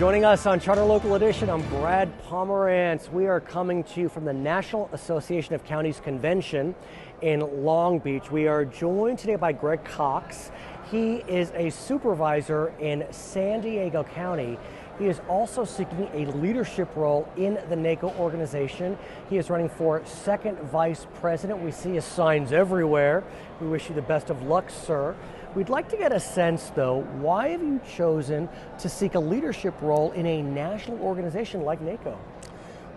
Joining us on Charter Local Edition, I'm Brad Pomerance. We are coming to you from the National Association of Counties Convention in Long Beach. We are joined today by Greg Cox. He is a supervisor in San Diego County. He is also seeking a leadership role in the NACo organization. He is running for second vice president. We see his signs everywhere. We wish you the best of luck, sir. We'd like to get a sense, though, why have you chosen to seek a leadership role in a national organization like NACo?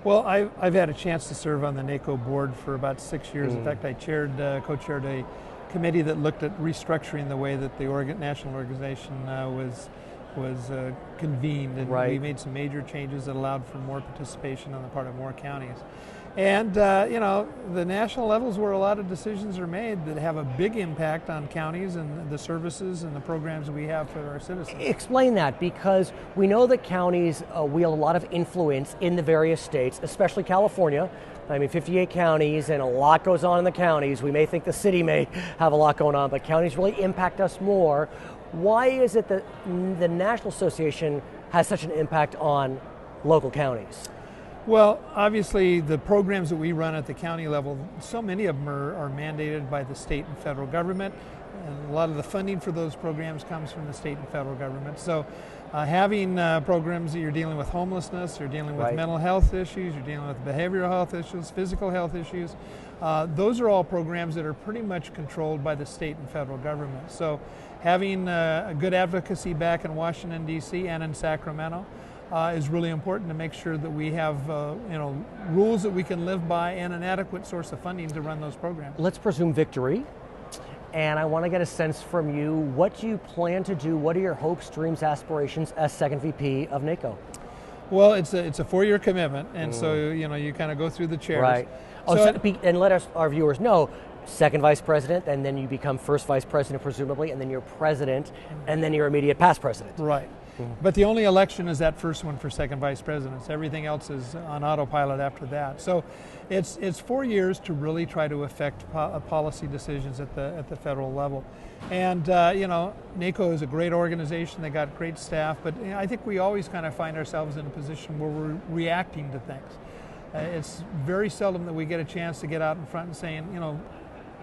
Well, I've had a chance to serve on the NACo board for about 6 years. In fact, I co-chaired a committee that looked at restructuring the way that the national organization was convened, and we made some major changes that allowed for more participation on the part of more counties. And the national level is where a lot of decisions are made that have a big impact on counties and the services and the programs we have for our citizens. Explain that, because we know that counties wield a lot of influence in the various states, especially California. I mean, 58 counties and a lot goes on in the counties. We may think the city may have a lot going on, but counties really impact us more. Why is it that the National Association has such an impact on local counties? Well, obviously the programs that we run at the county level, so many of them are mandated by the state and federal government, and a lot of the funding for those programs comes from the state and federal government. So having programs that you're dealing with homelessness, you're dealing with mental health issues, you're dealing with behavioral health issues, physical health issues, those are all programs that are pretty much controlled by the state and federal government. So having a good advocacy back in Washington, D.C. and in Sacramento is really important to make sure that we have rules that we can live by and an adequate source of funding to run those programs. Let's presume victory, and I want to get a sense from you, what do you plan to do? What are your hopes, dreams, aspirations as second VP of NACo? Well, it's a 4-year commitment, and so you kind of go through the chairs. Right. And let our viewers know, second vice president, and then you become first vice president presumably, and then you're president, and then you're immediate past president. Right. But the only election is that first one for second vice presidents. Everything else is on autopilot after that. So it's 4 years to really try to affect policy decisions at the federal level. And NACo is a great organization. They got great staff, but I think we always kind of find ourselves in a position where we're reacting to things. It's very seldom that we get a chance to get out in front and saying,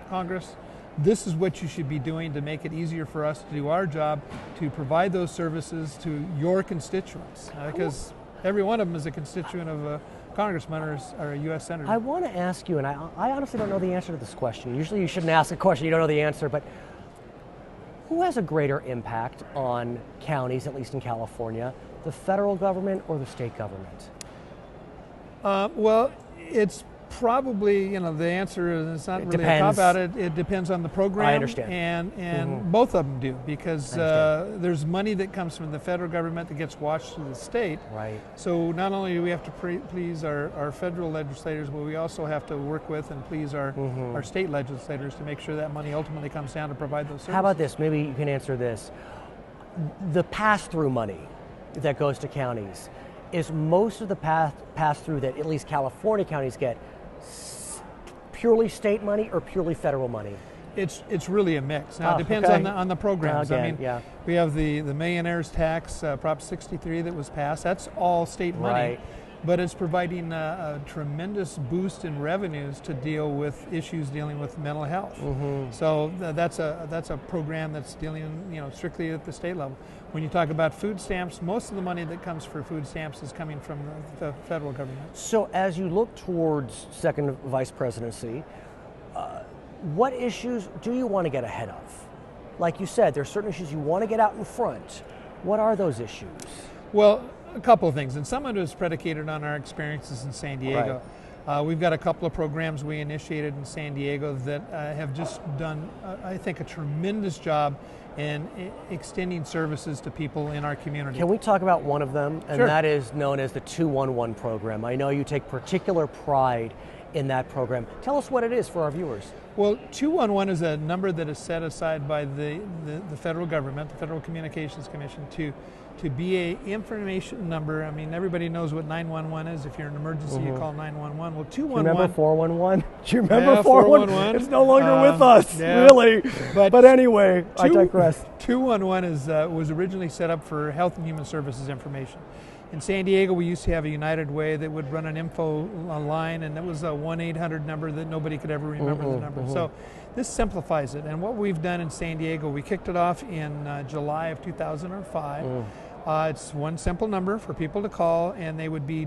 Congress, this is what you should be doing to make it easier for us to do our job, to provide those services to your constituents, because every one of them is a constituent of a congressman or a U.S. senator. I want to ask you, and I honestly don't know the answer to this question. Usually you shouldn't ask a question you don't know the answer, but who has a greater impact on counties, at least in California, the federal government or the state government? Well, it's probably, the answer is it's not really a cop-out. It depends on the program. I understand. And both of them do, because there's money that comes from the federal government that gets washed to the state. Right. So not only do we have to please our federal legislators, but we also have to work with and please our state legislators to make sure that money ultimately comes down to provide those services. How about this? Maybe you can answer this. The pass-through money that goes to counties, is most of the pass-through that at least California counties get purely state money or purely federal money? It's really a mix. Now, it depends on the programs. We have the millionaire's tax, Prop 63 that was passed. That's all state money, but it's providing a tremendous boost in revenues to deal with issues dealing with mental health. So that's a program that's dealing strictly at the state level. When you talk about food stamps, most of the money that comes for food stamps is coming from the federal government. So as you look towards second vice presidency, what issues do you want to get ahead of? Like you said, there's certain issues you want to get out in front. What are those issues? Well, a couple of things, and some of it is predicated on our experiences in San Diego. We've got a couple of programs we initiated in San Diego that have just done, I think, a tremendous job in extending services to people in our community. Can we talk about one of them? And Sure. that is known as the 211 program. I know you take particular pride in that program. Tell us what it is for our viewers. Well, 211 is a number that is set aside by the federal government, the Federal Communications Commission, to to be a information number. I mean, everybody knows what 911 is. If you're in an emergency, you call 911. Well, 211. Do you remember 411? Do you remember Yeah, 411? It's no longer with us, really. But anyway, I digress. 211 was originally set up for health and human services information. In San Diego, we used to have a United Way that would run an info line, and it was a 1-800 number that nobody could ever remember the number. So this simplifies it. And what we've done in San Diego, we kicked it off in July of 2005. It's one simple number for people to call, and they would be,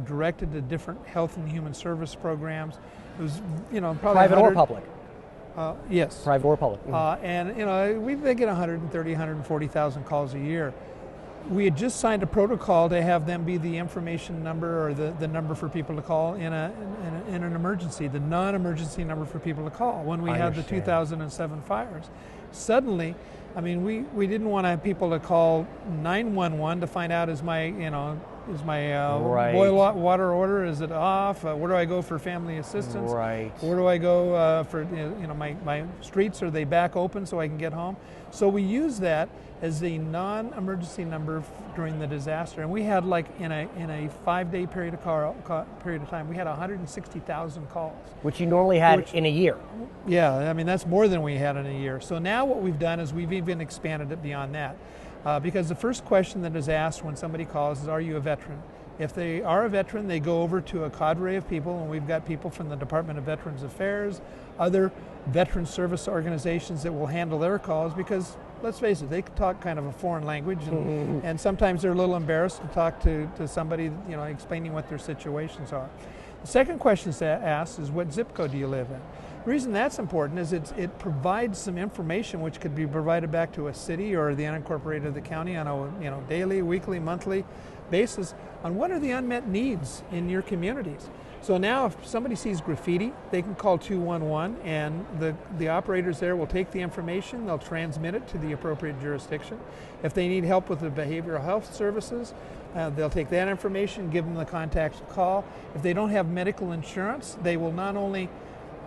directed to different health and human service programs. It was, probably private or public. Yes. Private or public. And they get 130, 140,000 calls a year. We had just signed a protocol to have them be the information number or the number for people to call in an emergency, the non-emergency number for people to call. When we had the 2007 fires, suddenly, I mean, we didn't want to have people to call 911 to find out is my boil water order, is it off? Where do I go for family assistance? Right. Where do I go for my streets? Are they back open so I can get home? So we use that as the non-emergency number during the disaster, and we had in a 5-day period of time, we had 160,000 calls, which you normally had in a year. Yeah, I mean that's more than we had in a year. So now what we've done is we've even expanded it beyond that, because the first question that is asked when somebody calls is, "Are you a veteran?" If they are a veteran, they go over to a cadre of people, and we've got people from the Department of Veterans Affairs, other veteran service organizations that will handle their calls, because let's face it, they can talk kind of a foreign language, and sometimes they're a little embarrassed to talk to somebody, explaining what their situations are. The second question asked is, what zip code do you live in? The reason that's important is it provides some information which could be provided back to a city or the unincorporated of the county on a daily, weekly, monthly basis on what are the unmet needs in your communities. So now if somebody sees graffiti, they can call 211, and the operators there will take the information, they'll transmit it to the appropriate jurisdiction. If they need help with the behavioral health services, they'll take that information, give them the contact to call. If they don't have medical insurance, they will not only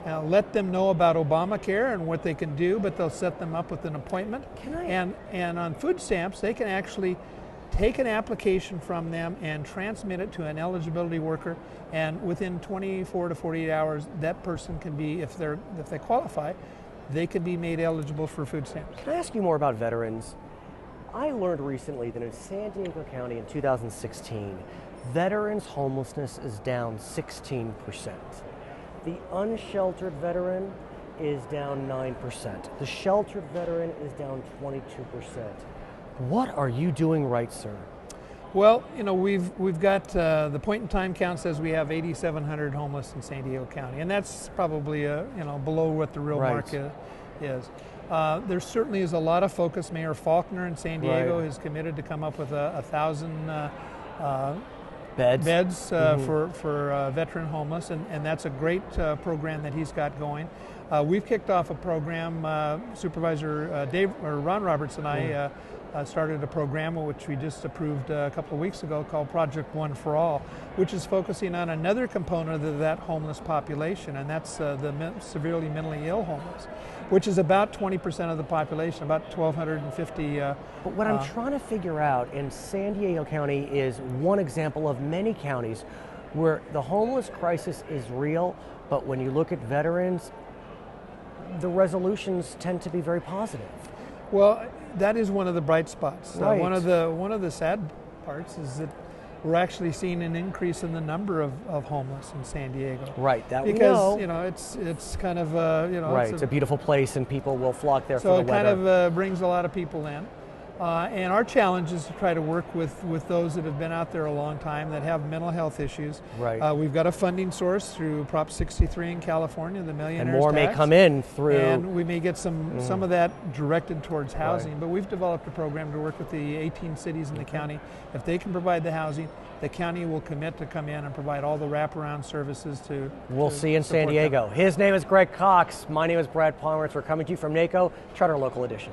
let them know about Obamacare and what they can do, but they'll set them up with an appointment. And on food stamps, they can actually take an application from them and transmit it to an eligibility worker, and within 24 to 48 hours, that person can be, if they qualify, they can be made eligible for food stamps. Can I ask you more about veterans? I learned recently that in San Diego County in 2016, veterans homelessness is down 16%. The unsheltered veteran is down 9%. The sheltered veteran is down 22%. What are you doing right, sir? Well, we've got the point in time count says we have 8,700 homeless in San Diego County, and that's probably below what the real mark is. There certainly is a lot of focus. Mayor Faulkner in San Diego is committed to come up with 1,000 beds for veteran homeless, and that's a great program that he's got going. We've kicked off a program. Supervisor Ron Roberts and I started a program which we just approved a couple of weeks ago called Project One for All, which is focusing on another component of that homeless population, and that's the severely mentally ill homeless, which is about 20% of the population, about 1,250. But what I'm trying to figure out in San Diego County is one example of many counties where the homeless crisis is real, but when you look at veterans, the resolutions tend to be very positive. Well, that is one of the bright spots. Right. One of the sad parts is that we're actually seeing an increase in the number of homeless in San Diego. Right, that because we know. It's kind of right. It's a beautiful place, and people will flock there for the weather. So it kind of brings a lot of people in. And our challenge is to try to work with those that have been out there a long time that have mental health issues. Right. We've got a funding source through Prop 63 in California, the Millionaire's And more Tax. may come in through. And we may get some of that directed towards housing. But we've developed a program to work with the 18 cities in the county. If they can provide the housing, the county will commit to come in and provide all the wraparound services to. We'll see you in San Diego. His name is Greg Cox. My name is Brad Pomerance. We're coming to you from NACo, Charter Local Edition.